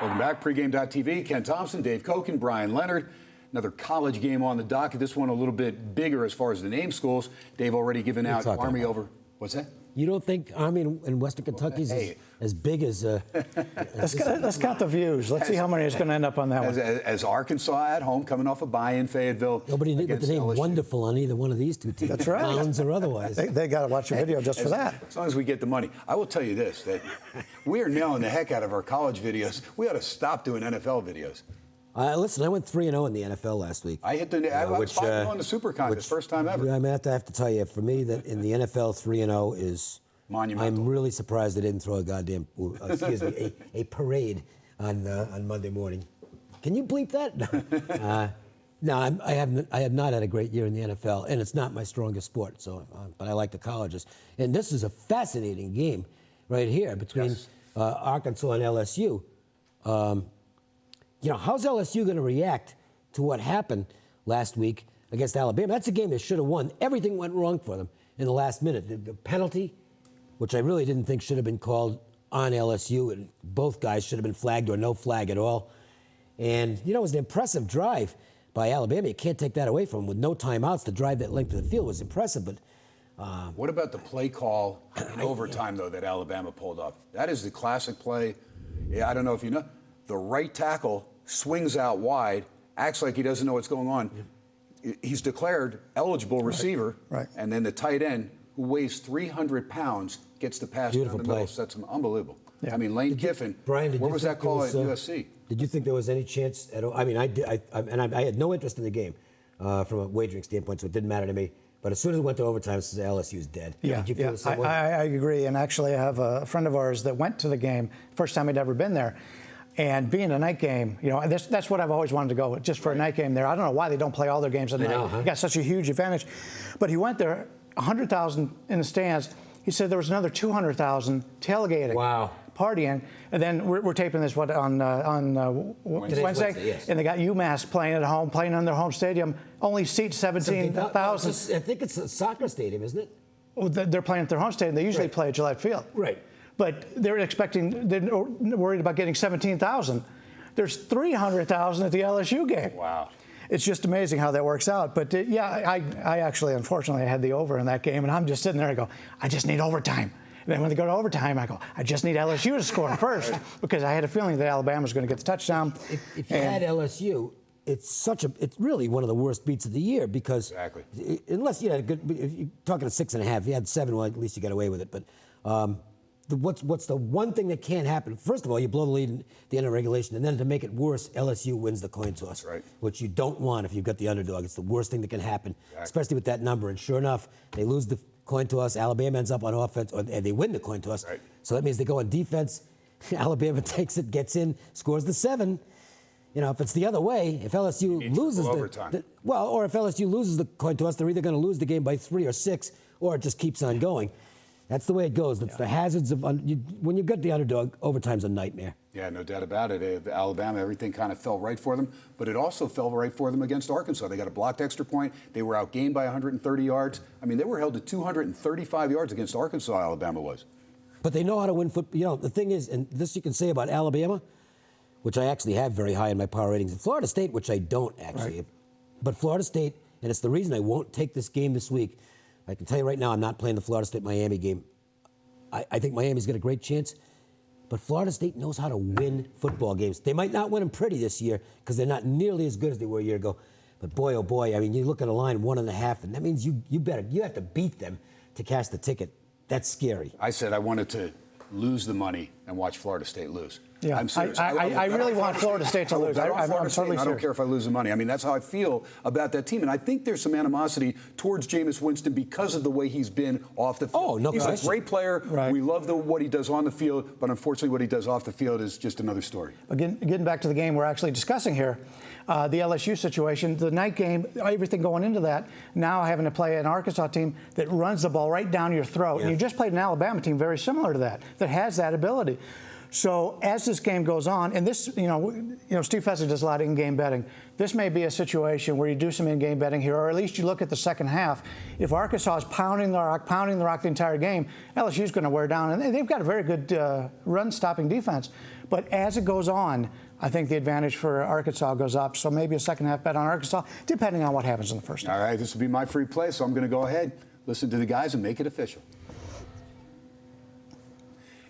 Welcome back. Pregame.tv. Ken Thomson, Dave Cokin, Bryan, Leonard. Another college game on the docket. This one a little bit bigger as far as the name schools. Dave already given out Army over. What's that? You don't think Army in Western Kentucky is as big as... Let's count the views. Let's see how many is going to end up on that one. As Arkansas at home, coming off of Bryan, Fayetteville. Nobody knew the name Wonderful on either one of these two teams. That's right. Browns or otherwise. They got to watch a video just for that. As long as we get the money. I will tell you this, that we are nailing the heck out of our college videos. We ought to stop doing NFL videos. Listen, I went 3-0 in the NFL last week. I hit I was 5-0 in the Super Contest, first time ever. I have to tell you, for me, that in the NFL, 3-0 is monumental. I'm really surprised they didn't throw a goddamn, a parade on Monday morning. Can you bleep that? No, I have not had a great year in the NFL, and it's not my strongest sport. So, but I like the colleges, and this is a fascinating game right here between Arkansas and LSU. How's LSU going to react to what happened last week against Alabama? That's a game they should have won. Everything went wrong for them in the last minute. The penalty, which I really didn't think should have been called on LSU, and both guys should have been flagged or no flag at all. And, it was an impressive drive by Alabama. You can't take that away from them. With no timeouts, the drive that length of the field was impressive. But what about the play call in overtime, though, that Alabama pulled off? That is the classic play. Yeah, I don't know if you know. The right tackle swings out wide, acts like he doesn't know what's going on. He's declared eligible receiver, and then the tight end, who weighs 300 pounds, gets the pass down the middle. That's unbelievable. Yeah. I mean, Lane Kiffin, Bryan, where was that call at USC? Did you think there was any chance at all? I mean, I had no interest in the game from a wagering standpoint, so it didn't matter to me. But as soon as it went to overtime, LSU's dead. Yeah, Did you feel the same way? I agree. And actually, I have a friend of ours that went to the game, first time he'd ever been there. And being a night game, that's what I've always wanted to go, just for a night game there. I don't know why they don't play all their games at night. They got such a huge advantage. But he went there, 100,000 in the stands. He said there was another 200,000 tailgating. Wow. Partying. And then we're taping this on Wednesday. Yes. And they got UMass playing at home, playing on their home stadium. Only seats 17,000. I think it's a soccer stadium, isn't it? Well, they're playing at their home stadium. They usually play at Gillette Field. Right. But they're worried about getting 17,000. There's 300,000 at the LSU game. Wow. It's just amazing how that works out. But I actually, unfortunately, I had the over in that game, and I'm just sitting there. I go, I just need overtime. And then when they go to overtime, I go, I just need LSU to score first, because I had a feeling that Alabama was going to get the touchdown. If you had LSU, it's really one of the worst beats of the year, because unless you had a good, if you're talking a 6.5, if you had 7, well, at least you got away with it. But what's the one thing that can't happen? First of all, you blow the lead at the end of regulation, and then to make it worse, LSU wins the coin toss, which you don't want if you've got the underdog. It's the worst thing that can happen, especially with that number. And sure enough, they lose the coin toss. Alabama ends up on offense, and they win the coin toss. So that means they go on defense. Alabama takes it, gets in, scores the 7. If it's the other way, if LSU loses or if LSU loses the coin toss, they're either going to lose the game by 3 or 6, or it just keeps on going. That's the way it goes. It's the hazards of when you've got the underdog, overtime's a nightmare. Yeah, no doubt about it. Alabama, everything kind of fell right for them, but it also fell right for them against Arkansas. They got a blocked extra point. They were outgained by 130 yards. I mean, they were held to 235 yards against Arkansas, Alabama was. But they know how to win football. The thing is, and this you can say about Alabama, which I actually have very high in my power ratings, and Florida State, which I don't actually. But Florida State, and it's the reason I won't take this game this week. I can tell you right now, I'm not playing the Florida State-Miami game. I think Miami's got a great chance, but Florida State knows how to win football games. They might not win them pretty this year because they're not nearly as good as they were a year ago. But boy, oh boy, I mean, you look at a line 1.5, and that means you have to beat them to cash the ticket. That's scary. I said I wanted to lose the money and watch Florida State lose. Yeah, I'm serious. I really want Florida State to lose. I'm totally serious. I don't care if I lose the money. I mean, that's how I feel about that team. And I think there's some animosity towards Jameis Winston because of the way he's been off the field. Oh, no question. He's a great player. Right. We love what he does on the field, but unfortunately what he does off the field is just another story. Again, getting back to the game we're actually discussing here, the LSU situation, the night game, everything going into that, now having to play an Arkansas team that runs the ball right down your throat. Yeah. And you just played an Alabama team very similar to that has that ability. So as this game goes on, and this, Steve Fezzik does a lot of in-game betting. This may be a situation where you do some in-game betting here, or at least you look at the second half. If Arkansas is pounding the rock the entire game, LSU's going to wear down, and they've got a very good run-stopping defense. But as it goes on, I think the advantage for Arkansas goes up. So maybe a second half bet on Arkansas, depending on what happens in the first half. All right, this will be my free play, so I'm going to go ahead, listen to the guys, and make it official.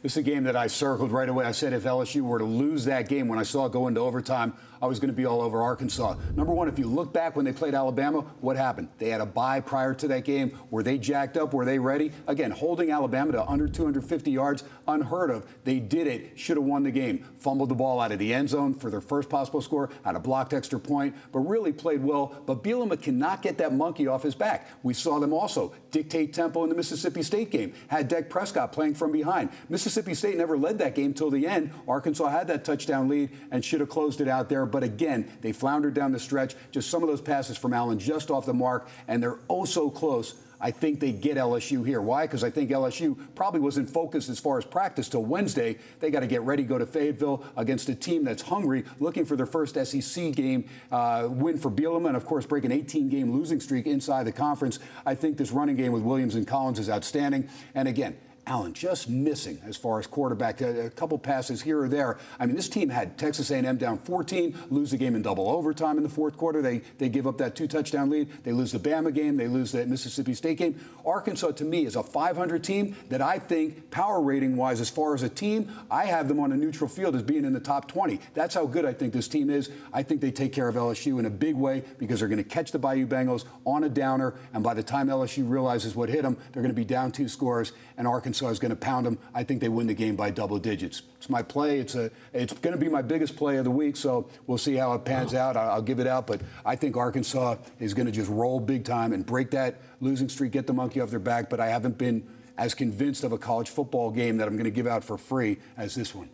This is a game that I circled right away. I said if LSU were to lose that game, when I saw it go into overtime, I was going to be all over Arkansas. Number one, if you look back when they played Alabama, what happened? They had a bye prior to that game. Were they jacked up? Were they ready? Again, holding Alabama to under 250 yards, unheard of. They did it. Should have won the game. Fumbled the ball out of the end zone for their first possible score, had a blocked extra point, but really played well. But Bielema cannot get that monkey off his back. We saw them also dictate tempo in the Mississippi State game. Had Dak Prescott playing from behind. Mississippi State never led that game till the end. Arkansas had that touchdown lead and should have closed it out there. But again, they floundered down the stretch. Just some of those passes from Allen just off the mark, and they're oh so close. I think they get LSU here. Why? Because I think LSU probably wasn't focused as far as practice till Wednesday. They got to get ready, go to Fayetteville against a team that's hungry, looking for their first SEC game win for Bielema, and of course break an 18-game losing streak inside the conference. I think this running game with Williams and Collins is outstanding. And again, Allen just missing as far as quarterback, a couple passes here or there. I mean, this team had Texas A&M down 14, lose the game in double overtime in the fourth quarter. They give up that 2-touchdown lead. They lose the Bama game. They lose the Mississippi State game. Arkansas, to me, is a 500 team that I think, power rating-wise, as far as a team, I have them on a neutral field as being in the top 20. That's how good I think this team is. I think they take care of LSU in a big way because they're going to catch the Bayou Bengals on a downer, and by the time LSU realizes what hit them, they're going to be down 2 scores, and Arkansas is going to pound them. I think they win the game by double digits. It's my play. It's going to be my biggest play of the week, so we'll see how it pans out. I'll give it out, but I think Arkansas is going to just roll big time and break that losing streak, get the monkey off their back, but I haven't been as convinced of a college football game that I'm going to give out for free as this one.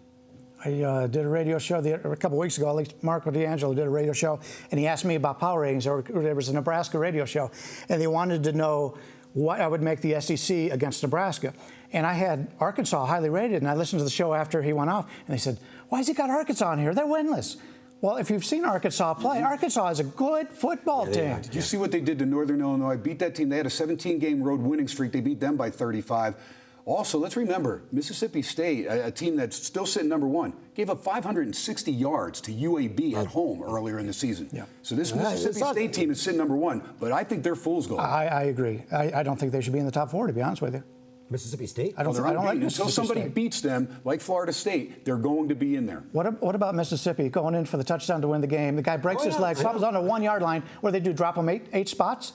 I did a radio show a couple weeks ago. At least Marco D'Angelo did a radio show, and he asked me about power ratings. There was a Nebraska radio show, and they wanted to know what I would make the SEC against Nebraska. And I had Arkansas highly rated, and I listened to the show after he went off, and they said, why has he got Arkansas on here? They're winless. Well, if you've seen Arkansas play, Arkansas is a good football team. Did you see what they did to Northern Illinois? Beat that team. They had a 17-game road winning streak. They beat them by 35. Also, let's remember, Mississippi State, a team that's still sitting number one, gave up 560 yards to UAB at home earlier in the season. Yeah. So this Mississippi State team is sitting number one, but I think they're fool's gold. I agree. I don't think they should be in the top 4, to be honest with you. Mississippi State? I don't like until somebody beats them, like Florida State, they're going to be in there. What about Mississippi going in for the touchdown to win the game? The guy breaks his leg, falls on the 1-yard line. What do they do, drop him eight spots?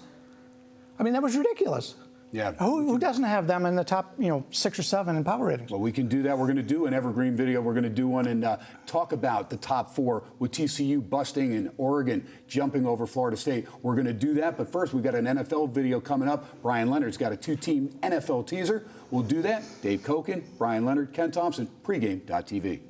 I mean, that was ridiculous. Yeah. Who doesn't have them in the top, 6 or 7 in power ratings? Well, we can do that. We're going to do an evergreen video. We're going to do one and talk about the top 4 with TCU busting and Oregon jumping over Florida State. We're going to do that. But first, we've got an NFL video coming up. Bryan Leonard's got a 2-team NFL teaser. We'll do that. Dave Cokin, Bryan Leonard, Ken Thomson, pregame.tv.